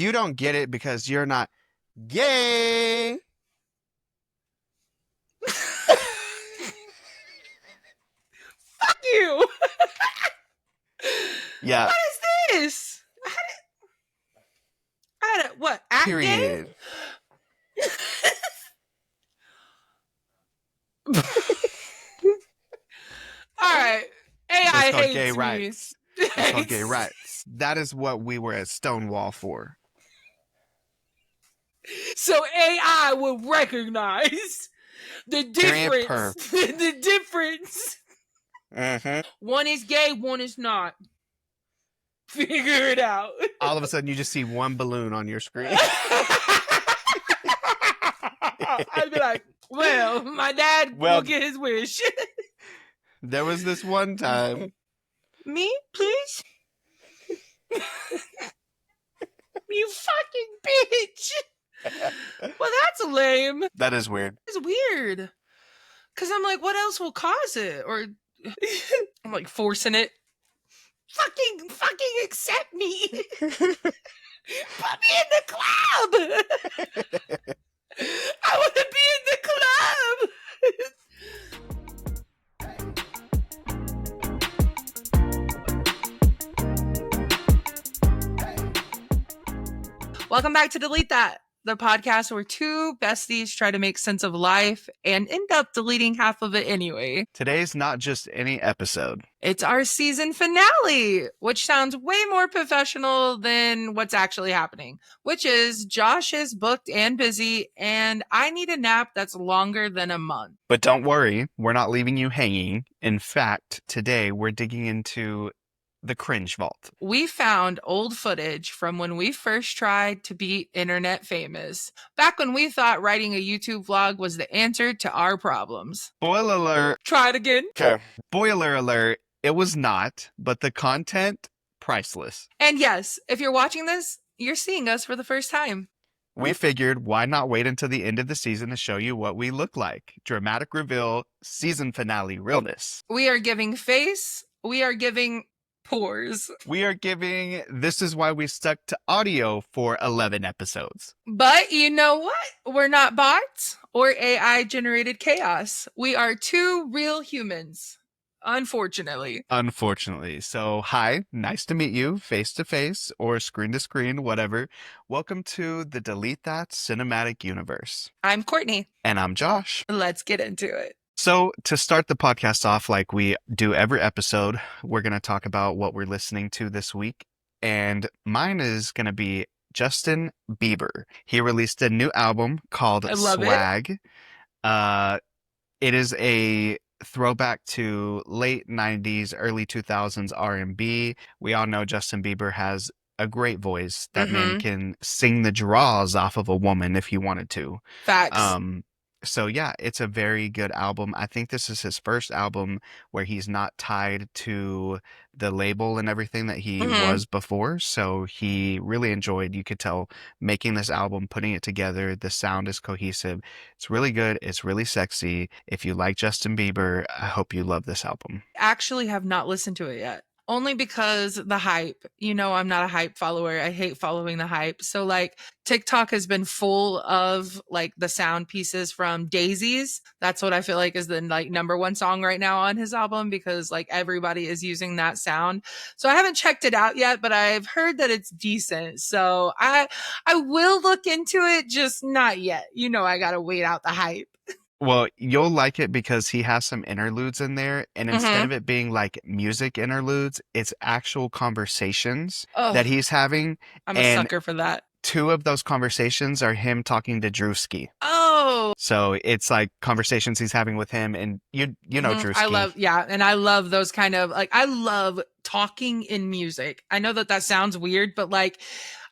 You don't get it because you're not gay. Fuck you. Yeah. What is this? What? Act Period. gay? All right. AI It's called hates gay me. rights. It's called gay rights. That is what we were at Stonewall for. So AI will recognize the difference. The difference. Mm-hmm. One is gay, one is not. Figure it out. All of a sudden, you just see one balloon on your screen. I'd be like, well, my dad will get his wish. There was this one time. Me, please? You fucking bitch. Well, that's lame. That is weird. It's weird. Because I'm like, what else will cause it? Or I'm like forcing it. Fucking accept me. Put me in the club. I want to be in the club. Welcome back to Delete That, the podcast where two besties try to make sense of life and end up deleting half of it anyway. Today's not just any episode. It's our season finale, which sounds way more professional than what's actually happening, which is Josh is booked and busy, and I need a nap that's longer than a month. But don't worry, we're not leaving you hanging. In fact, today we're digging into the cringe vault. We found old footage from when we first tried to be internet famous, back when we thought writing a YouTube vlog was the answer to our problems. Spoiler alert. Try it again. Okay. Spoiler alert. It was not, but the content, priceless. And yes, if you're watching this, you're seeing us for the first time. We figured, why not wait until the end of the season to show you what we look like? Dramatic reveal, season finale realness. We are giving face. We are giving pores. We are giving, this is why we stuck to audio for 11 episodes. But you know what? We're not bots or AI generated chaos. We are two real humans. Unfortunately. So, hi, nice to meet you, face to face or screen to screen, whatever. Welcome to the Delete That Cinematic Universe. I'm Courtney. And I'm Josh. Let's get into it. So, to start the podcast off like we do every episode, we're going to talk about what we're listening to this week. And mine is going to be Justin Bieber. He released a new album called Swag. It is a throwback to late 90s, early 2000s R&B. We all know Justin Bieber has a great voice. That man can sing the draws off of a woman if he wanted to. Facts. So yeah, it's a very good album. I think this is his first album where he's not tied to the label and everything that he was before. So he really enjoyed, you could tell, making this album, putting it together. The sound is cohesive. It's really good. It's really sexy. If you like Justin Bieber, I hope you love this album. Actually have not listened to it yet. Only because the hype. You know, I'm not a hype follower. I hate following the hype. So like TikTok has been full of like the sound pieces from Daisies. That's what I feel like is the like number one song right now on his album, because like everybody is using that sound. So I haven't checked it out yet, but I've heard that it's decent. So I will look into it, just not yet. You know, I got to wait out the hype. Well, you'll like it because he has some interludes in there, and instead of it being like music interludes, it's actual conversations that he's having. I'm a sucker for that. Two of those conversations are him talking to Drewski. Oh. So it's like conversations he's having with him, and you know Drewski. And I love those kind of, like, I love talking in music. I know that sounds weird, but like,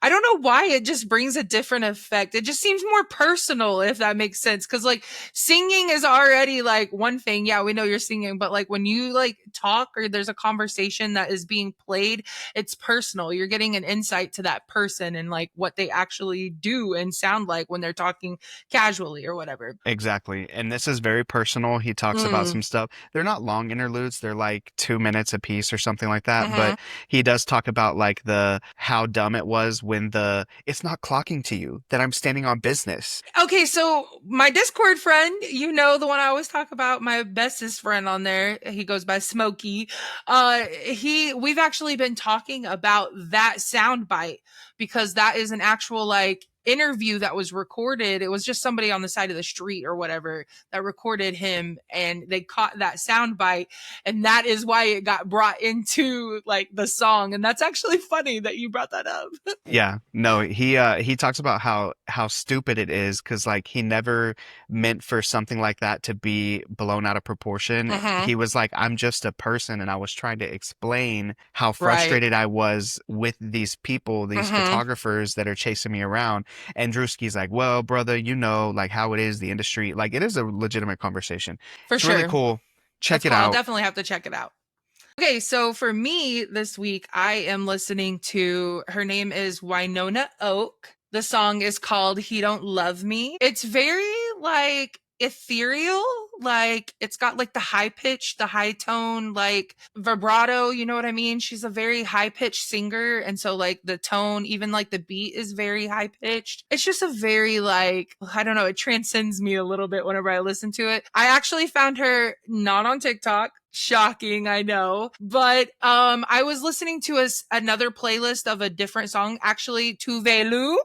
I don't know why, it just brings a different effect. It just seems more personal, if that makes sense. Cause like singing is already like one thing. Yeah, we know you're singing, but like when you like talk or there's a conversation that is being played, it's personal. You're getting an insight to that person and like what they actually do and sound like when they're talking casually or whatever. Exactly. And this is very personal. He talks about some stuff. They're not long interludes. They're like 2 minutes a piece or something like that. But he does talk about like how dumb it was when it's not clocking to you that I'm standing on business. Okay, so my Discord friend, you know, the one I always talk about, my bestest friend on there, he goes by Smokey. We've actually been talking about that sound bite because that is an actual like interview that was recorded. It was just somebody on the side of the street or whatever that recorded him, and they caught that sound bite, and that is why it got brought into like the song. And that's actually funny that you brought that up. Yeah, no, he talks about how stupid it is because like he never meant for something like that to be blown out of proportion. Mm-hmm. He was like, I'm just a person, and I was trying to explain how Right. frustrated I was with these people, these Mm-hmm. photographers that are chasing me around. And Drewski's like, well, brother, you know, like how it is, the industry. Like it is a legitimate conversation. For It's really sure. cool. That's Check it cool. I'll out. definitely have to check it out. Okay, so for me this week, I am listening to, her name is Winona Oak. The song is called He Don't Love Me. It's very like ethereal, like it's got like the high pitch, the high tone, like vibrato, you know what I mean? She's a very high pitched singer. And so like the tone, even like the beat is very high pitched. It's just a very like, I don't know, it transcends me a little bit whenever I listen to it. I actually found her not on TikTok. Shocking, I know. But I was listening to another playlist of a different song, actually, Tuvelu.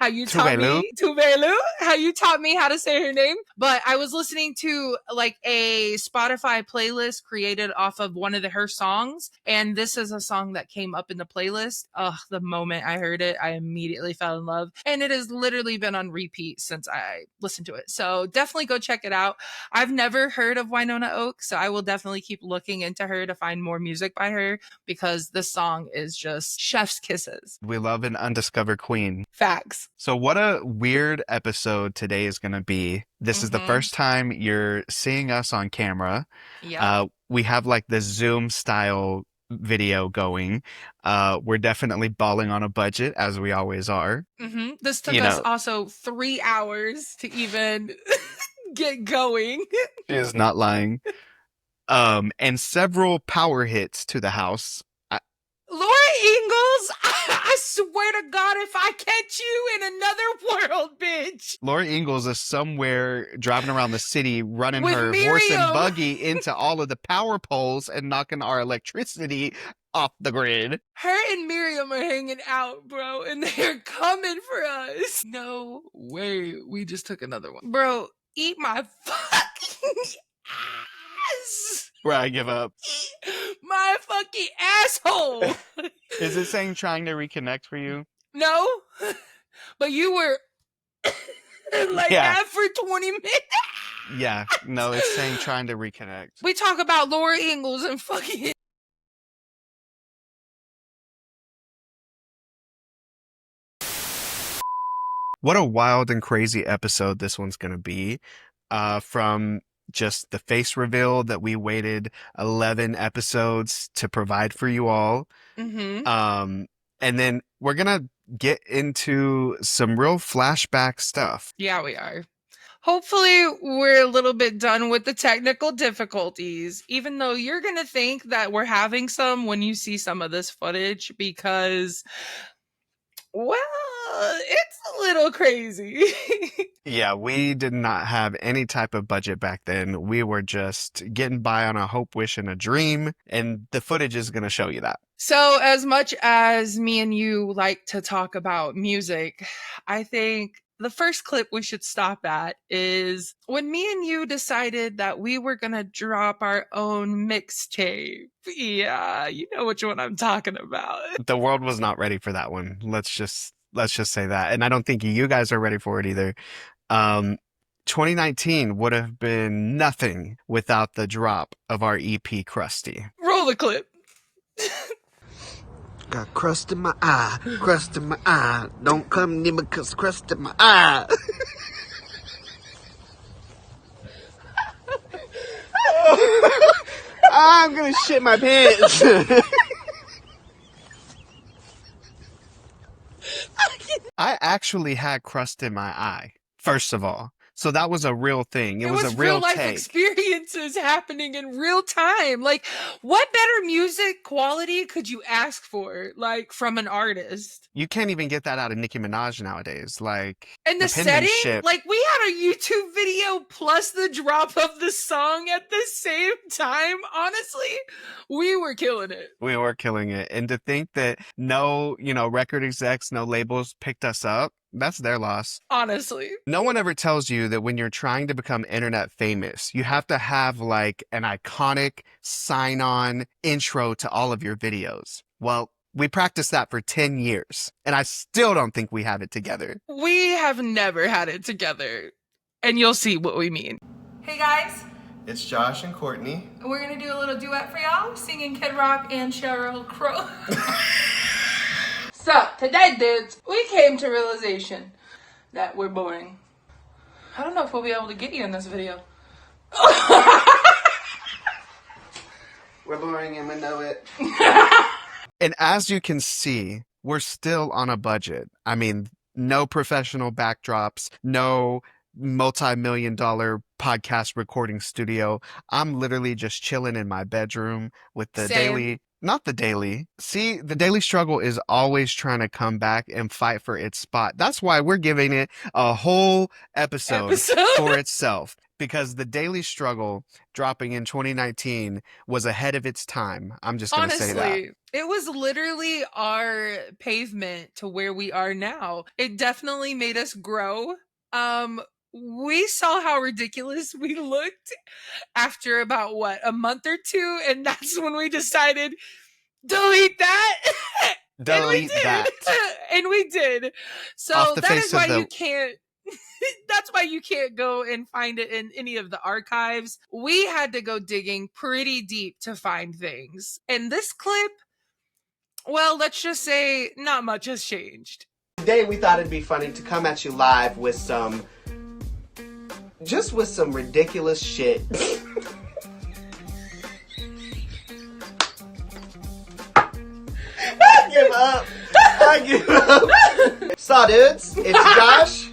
Tuvelu. Tuvelu, how you taught me how to say her name. But I was listening to like a Spotify playlist created off of one of her songs. And this is a song that came up in the playlist. Ugh, the moment I heard it, I immediately fell in love. And it has literally been on repeat since I listened to it. So definitely go check it out. I've never heard of Winona Oak, so I will definitely keep looking into her to find more music by her because this song is just chef's kisses. We love an undiscovered queen. Facts. So, what a weird episode today is going to be. This is the Mm-hmm. first time you're seeing us on camera. Yep. We have like the Zoom style video going. We're definitely balling on a budget, as we always are. Mm-hmm. This took You us know, also 3 hours to even get going. she is not lying. And several power hits to the house. Laura Ingalls, I swear to God, if I catch you in another world, bitch. Laura Ingalls is somewhere driving around the city, running With her horse and Miriam. buggy into all of the power poles and knocking our electricity off the grid. Her and Miriam are hanging out, bro, and they're coming for us. No way. We just took another one. Bro, eat my fucking ass. Where I give up. Eat my fucking asshole. Is it saying trying to reconnect for you? No, but you were like Yeah. that for 20 minutes. Yeah. No, it's saying trying to reconnect. We talk about Laura Ingalls and fucking. What a wild and crazy episode this one's going to be. From just the face reveal that we waited 11 episodes to provide for you all. Mm-hmm. And then we're going to get into some real flashback stuff. Yeah, we are. Hopefully, we're a little bit done with the technical difficulties, even though you're going to think that we're having some when you see some of this footage because, well, it's a little crazy. Yeah, we did not have any type of budget back then. We were just getting by on a hope, wish, and a dream. And the footage is going to show you that. So, as much as me and you like to talk about music, I think the first clip we should stop at is when me and you decided that we were going to drop our own mixtape. Yeah, you know which one I'm talking about. The world was not ready for that one. Let's just say that. And I don't think you guys are ready for it either. 2019 would have been nothing without the drop of our EP Crusty. Roll the clip. Got crust in my eye, crust in my eye. Don't come near me 'cause crust in my eye. I'm gonna shit my pants. I actually had crust in my eye, first of all. So that was a real thing. It was a was real real life take. experiences happening in real time. Like, what better music quality could you ask for, like, from an artist? You can't even get that out of Nicki Minaj nowadays. Like, And the setting, penmanship. like, we had a YouTube video plus the drop of the song at the same time. Honestly, we were killing it. We were killing it. And to think that no, record execs, no labels picked us up, that's their loss. Honestly. No one ever tells you that when you're trying to become internet famous, you have to have like an iconic sign-on intro to all of your videos. Well, we practiced that for 10 years, and I still don't think we have it together. We have never had it together. And you'll see what we mean. Hey guys, It's Josh and Courtney. we're gonna do a little duet for y'all, singing Kid Rock and Sheryl Crow. So, today, dudes, we came to realization that we're boring. I don't know if we'll be able to get you in this video. We're boring and we know it. And as you can see, we're still on a budget. I mean, no professional backdrops, no multi-million-dollar podcast recording studio. I'm literally just chilling in my bedroom with the Same. not the daily. See, the daily struggle is always trying to come back and fight for its spot. That's why we're giving it a whole episode for itself. Because the daily struggle dropping in 2019 was ahead of its time. I'm just going to say that. Honestly, it was literally our pavement to where we are now. It definitely made us grow. We saw how ridiculous we looked after about a month or two, and that's when we decided delete that. Delete that. And we did. So Off the that face is of why the- you can't that's why you can't go and find it in any of the archives. We had to go digging pretty deep to find things. And this clip, well, let's just say not much has changed. Today we thought it'd be funny to come at you live with some ridiculous shit. I give up. So dudes, it's Josh.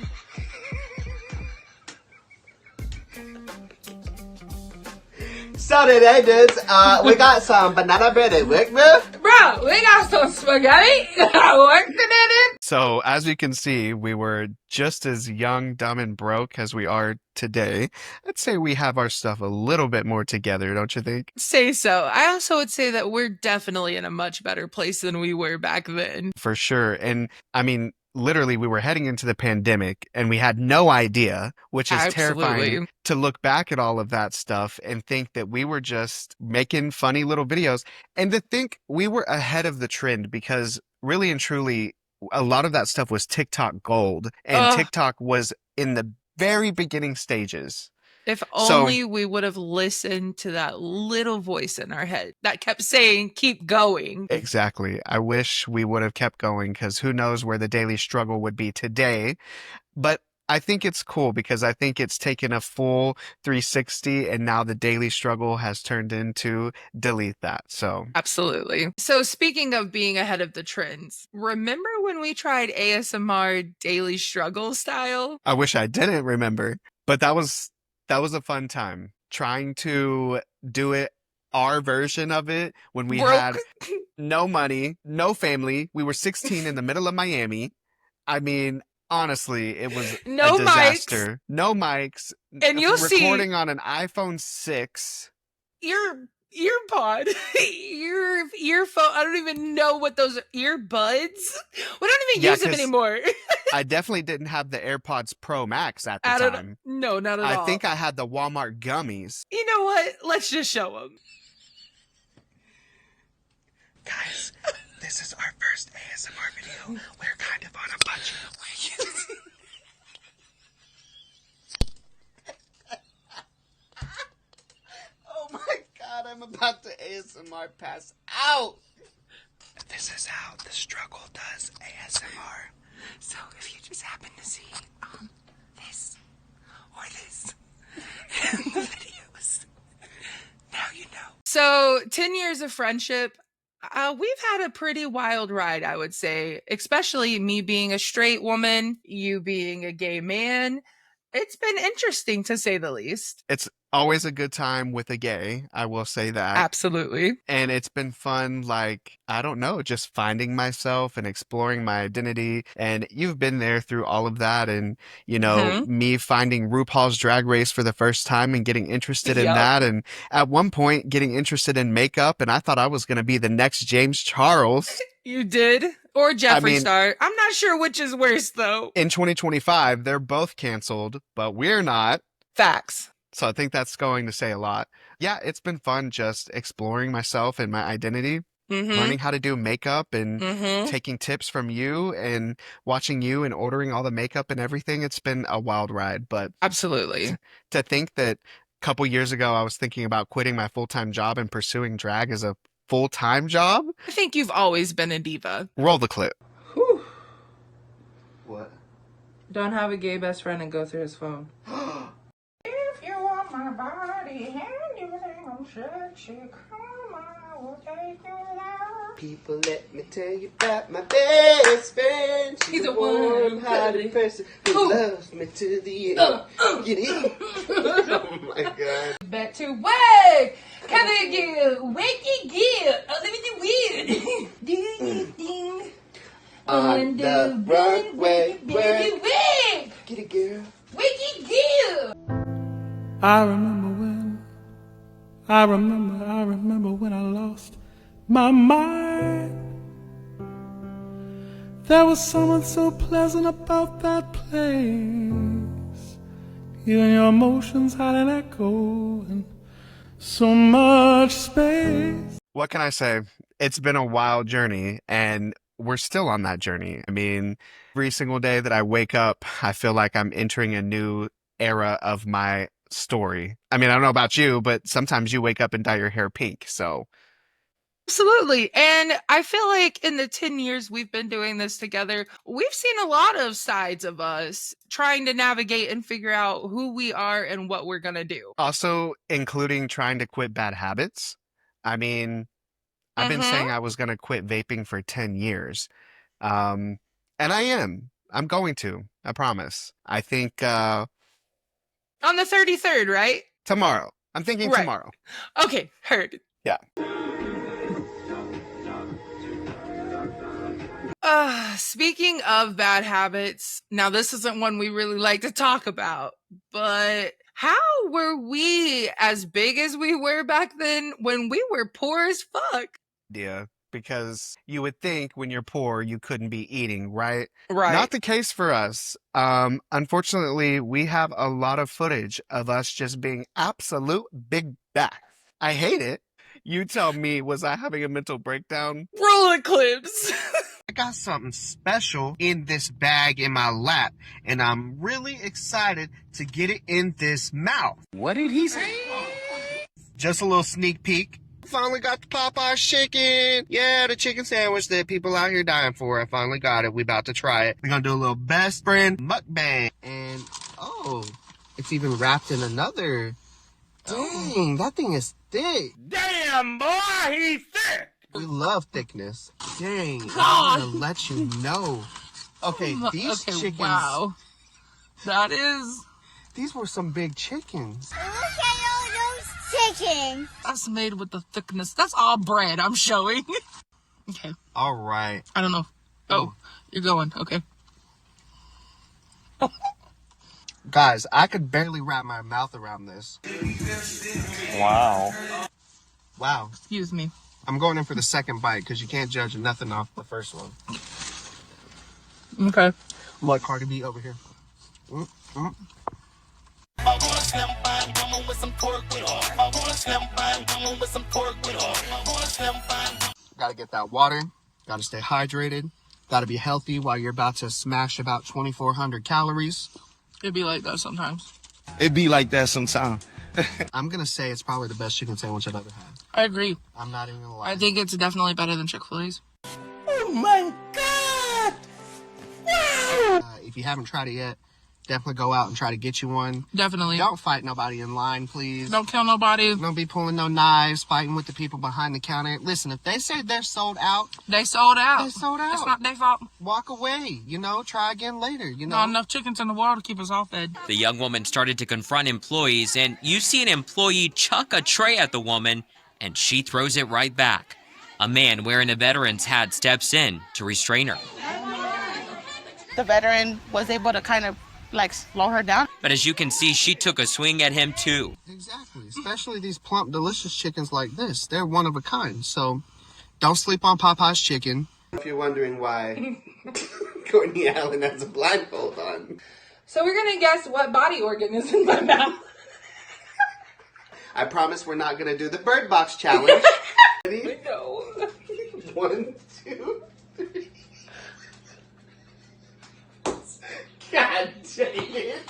So today dudes, we got some banana bread and wick beef. Bro, we got some spaghetti working in it. So, as you can see, we were just as young, dumb, and broke as we are today. I'd say we have our stuff a little bit more together, don't you think? Say so. I also would say that we're definitely in a much better place than we were back then. For sure. And I mean, literally, we were heading into the pandemic and we had no idea, which is terrifying Absolutely. to look back at all of that stuff and think that we were just making funny little videos and to think we were ahead of the trend because really and truly, a lot of that stuff was TikTok gold and Ugh. TikTok was in the very beginning stages. If So- only we would have listened to that little voice in our head that kept saying, keep going. Exactly. I wish we would have kept going because who knows where the daily struggle would be today. But I think it's cool because I think it's taken a full 360 and now the daily struggle has turned into delete that. So Absolutely. So speaking of being ahead of the trends, remember when we tried ASMR daily struggle style? I wish I didn't remember, but that was a fun time trying to do it. Our version of it when we Broke. had no money, no family. We were 16 in the middle of Miami. I mean, honestly, it was No a mics. disaster. No mics. And you'll see- recording on an iPhone 6. Earpod, earphone. I don't even know what those are. Earbuds. We don't even Yeah, use them 'cause anymore. I definitely didn't have the AirPods Pro Max at the I don't. time. No, not at all. I think I had the Walmart gummies. You know what? Let's just show them. Guys, this is our first ASMR video. We're kind of on a budget. Oh my god, I'm about to ASMR pass out. This is how the struggle does ASMR. So if you just happen to see this or this in the videos, now you know. So 10 years of friendship. We've had a pretty wild ride, I would say, especially me being a straight woman, you being a gay man. It's been interesting to say the least. It's always a good time with a gay, I will say that. Absolutely. And it's been fun, like, I don't know, just finding myself and exploring my identity. And you've been there through all of that. And, you know, me finding RuPaul's Drag Race for the first time and getting interested in that. And at one point, getting interested in makeup. And I thought I was going to be the next James Charles. You did? Or Jeffree Star. I'm not sure which is worse, though. In 2025, they're both canceled, but we're not. Facts. So I think that's going to say a lot. Yeah, it's been fun just exploring myself and my identity, learning how to do makeup and taking tips from you and watching you and ordering all the makeup and everything. It's been a wild ride. But absolutely, to think that a couple years ago, I was thinking about quitting my full-time job and pursuing drag as a full-time job. I think you've always been a diva. Roll the clip. Whew. What? Don't have a gay best friend and go through his phone. If you want my body and you think I'm sexy, come on, I will take you there. People, let me tell you about my best friend. She's a warm-hearted person who loves me to the end. Get it? Oh my God. Back to work. Come and get wakey gear. Let me do weird. Ding ding. On the runway, baby, wig. Get it, girl. Wakey gear. I remember when I lost my mind. There was something so pleasant about that place. You and your emotions had an echo and so much space. What can I say? It's been a wild journey, and we're still on that journey. I mean, every single day that I wake up, I feel like I'm entering a new era of my story. I mean, I don't know about you, but sometimes you wake up and dye your hair pink, so. Absolutely. And I feel like in the 10 years we've been doing this together, we've seen a lot of sides of us trying to navigate and figure out who we are and what we're going to do. Also, including trying to quit bad habits. I mean, I've been saying I was going to quit vaping for 10 years. And I am. I'm going to. I promise. I think... on the 33rd, right? Tomorrow. I'm thinking tomorrow. Okay, heard. Yeah. Speaking of bad habits, now this isn't one we really like to talk about, but how were we as big as we were back then when we were poor as fuck? Yeah, because you would think when you're poor, you couldn't be eating, right? Right. Not the case for us. Unfortunately, we have a lot of footage of us just being absolute big bags. I hate it. You tell me, was I having a mental breakdown? Roll the clips. I got something special in this bag in my lap, and I'm really excited to get it in this mouth. What did he say? Just a little sneak peek. Finally got the Popeye's chicken. Yeah, the chicken sandwich that people out here dying for. I finally got it. We about to try it. We're gonna do a little best friend mukbang. And, oh, it's even wrapped in another. Dang, that thing is thick. Damn, boy, he's thick. We love thickness. Dang, God. I want to let you know. Okay, these chickens. Wow. That is... These were some big chickens. Look at all those chickens. That's made with the thickness. That's all bread I'm showing. Okay. All right. I don't know. Oh, you're going. Okay. Guys, I could barely wrap my mouth around this. Wow. Wow. Excuse me. I'm going in for the second bite because you can't judge nothing off the first one. Okay. I'm like Cardi B over here. Gotta get that water. Gotta stay hydrated. Gotta be healthy while you're about to smash about 2,400 calories. It'd be like that sometimes. It be like that sometimes. I'm gonna say it's probably the best chicken sandwich I've ever had. I agree. I'm not even gonna lie. I think it's definitely better than Chick-fil-A's. Oh my God! Wow! If you haven't tried it yet, definitely go out and try to get you one. Definitely. Don't fight nobody in line, please. Don't kill nobody. Don't be pulling no knives, fighting with the people behind the counter. Listen, if they say they're sold out, they sold out. they sold out. It's not their fault. Walk away, try again later, Not enough chickens in the world to keep us all fed. The young woman started to confront employees, and you see an employee chuck a tray at the woman, and she throws it right back. A man wearing a veteran's hat steps in to restrain her. The veteran was able to kind of slow her down. But as you can see, she took a swing at him too. Exactly, especially these plump, delicious chickens like this. They're one of a kind, so don't sleep on Popeye's chicken. If you're wondering why Courtney Allen has a blindfold on. So we're going to guess what body organ is in my mouth. I promise we're not going to do the bird box challenge. Ready? No. 1, 2, 3. God dang it.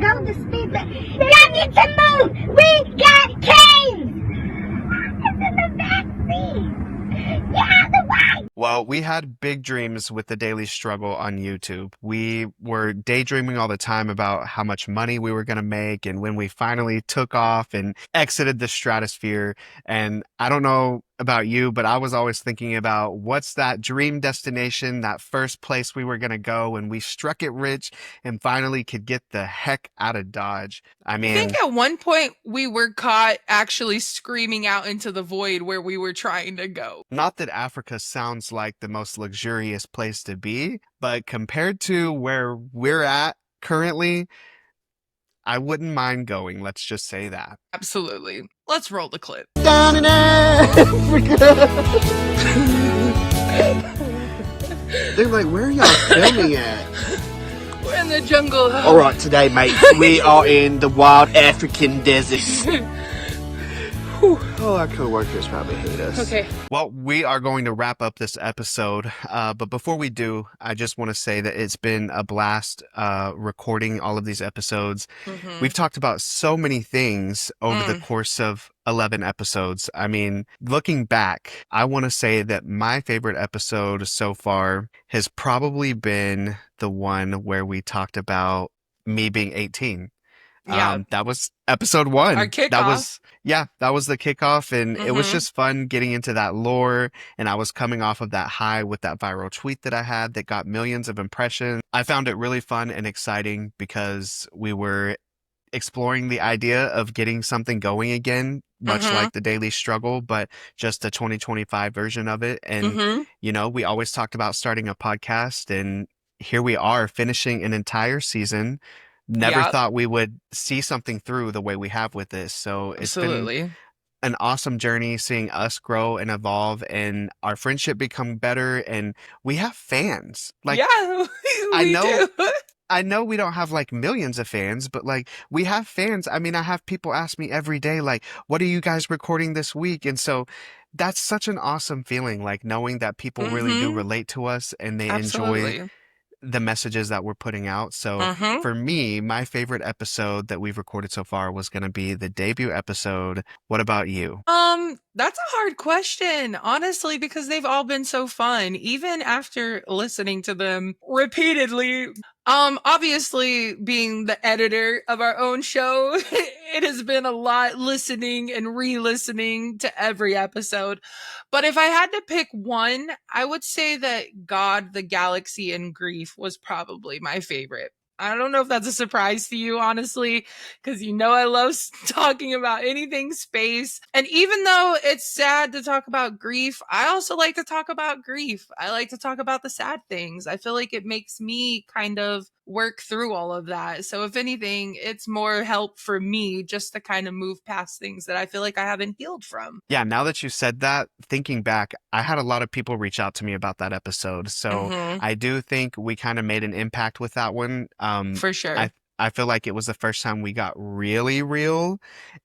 Go to speed limit. I need to move. We got canes. This is the vaccine. Get out of the way. Well, we had big dreams with the Daily Struggle on YouTube. We were daydreaming all the time about how much money we were going to make, and when we finally took off and exited the stratosphere. And I don't know about you, but I was always thinking about what's that dream destination, that first place we were going to go, and we struck it rich and finally could get the heck out of Dodge. I mean, I think at one point we were caught actually screaming out into the void where we were trying to go. not that Africa sounds like the most luxurious place to be, but compared to where we're at currently, I wouldn't mind going. Let's just say that. Absolutely. Let's roll the clip. Down in Africa. They're like, where are y'all filming at? We're in the jungle. All right, today, mate, we are in the wild African desert. Oh, our co-workers probably hate us. Okay. Well, we are going to wrap up this episode, but before we do, I just want to say that it's been a blast recording all of these episodes. Mhm. We've talked about so many things over the course of 11 episodes. I mean, looking back, I want to say that my favorite episode so far has probably been the one where we talked about me being 18. Yeah. That was episode 1. Our kickoff. That was the kickoff, and it was Mhm. just fun getting into that lore. And I was coming off of that high with that viral tweet that I had that got millions of impressions. I found it really fun and exciting because we were exploring the idea of getting something going again, much Mhm. like the Daily Struggle, but just a 2025 version of it. And, Mhm. we always talked about starting a podcast, and here we are finishing an entire season. Never Yep. thought we would see something through the way we have with this. So it's been Absolutely. an awesome journey seeing us grow and evolve and our friendship become better. And we have fans. Like, yeah, I we know- do. I know we don't have like millions of fans, but like we have fans. I mean, I have people ask me every day, like, what are you guys recording this week? And so that's such an awesome feeling, like knowing that people really do Mhm. relate to us and they enjoy Absolutely. the messages that we're putting out. So Mhm. for me, my favorite episode that we've recorded so far was going to be the debut episode. What about you? That's a hard question, honestly, because they've all been so fun, even after listening to them repeatedly. Obviously, being the editor of our own show, it has been a lot listening and re-listening to every episode. But if I had to pick one, I would say that God, the Galaxy, and Grief was probably my favorite. I don't know if that's a surprise to you, honestly, because I love talking about anything space. And even though it's sad to talk about grief, I also like to talk about grief. I like to talk about the sad things. I feel like it makes me kind of work through all of that. So if anything, it's more help for me just to kind of move past things that I feel like I haven't healed from. Yeah, now that you said that, thinking back, I had a lot of people reach out to me about that episode. So Mhm. I do think we kind of made an impact with that one. For sure. I feel like it was the first time we got really real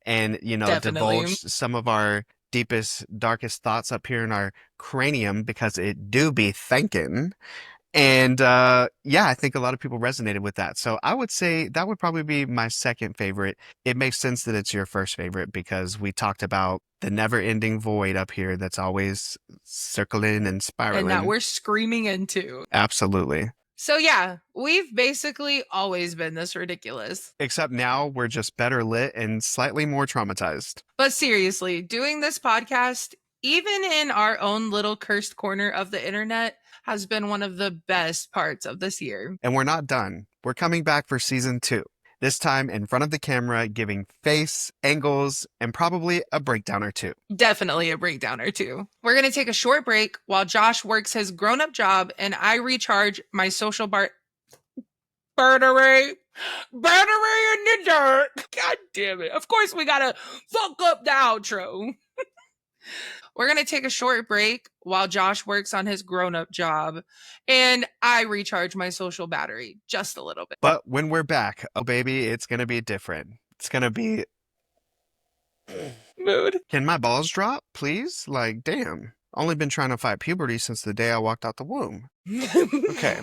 and, Definitely. divulged some of our deepest, darkest thoughts up here in our cranium because it do be thinking. And yeah, I think a lot of people resonated with that. So I would say that would probably be my second favorite. It makes sense that it's your first favorite because we talked about the never-ending void up here that's always circling and spiraling. And that we're screaming into. Absolutely. So yeah, we've basically always been this ridiculous. Except now we're just better lit and slightly more traumatized. But seriously, doing this podcast, even in our own little cursed corner of the internet, has been one of the best parts of this year. And we're not done. We're coming back for season 2. This time in front of the camera, giving face, angles, and probably a breakdown or two. Definitely a breakdown or two. We're going to take a short break while Josh works his grown-up job and I recharge my social battery in the dark. God damn it. Of course we got to fuck up the outro. We're going to take a short break while Josh works on his grown-up job and I recharge my social battery just a little bit. But when we're back, oh baby, it's going to be different. It's going to be... Mood. Can my balls drop, please? Like, damn. Only been trying to fight puberty since the day I walked out the womb. Okay.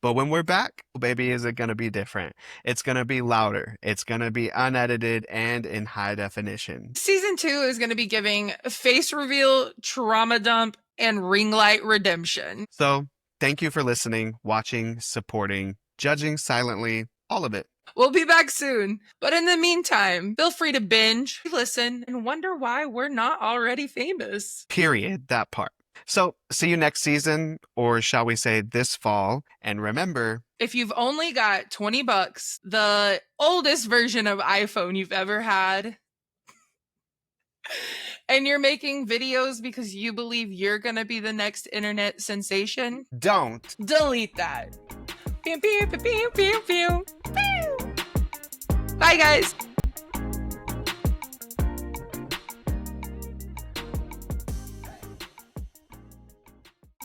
But when we're back, baby, is it going to be different? It's going to be louder. It's going to be unedited and in high definition. Season 2 is going to be giving face reveal, trauma dump, and ring light redemption. So thank you for listening, watching, supporting, judging silently, all of it. We'll be back soon. But in the meantime, feel free to binge, listen, and wonder why we're not already famous. Period. That part. So see you next season, or shall we say this fall. And remember, if you've only got $20, the oldest version of iPhone you've ever had, and you're making videos because you believe you're going to be the next internet sensation, don't delete that. Pew, pew, pew, pew, pew, pew. Bye, guys.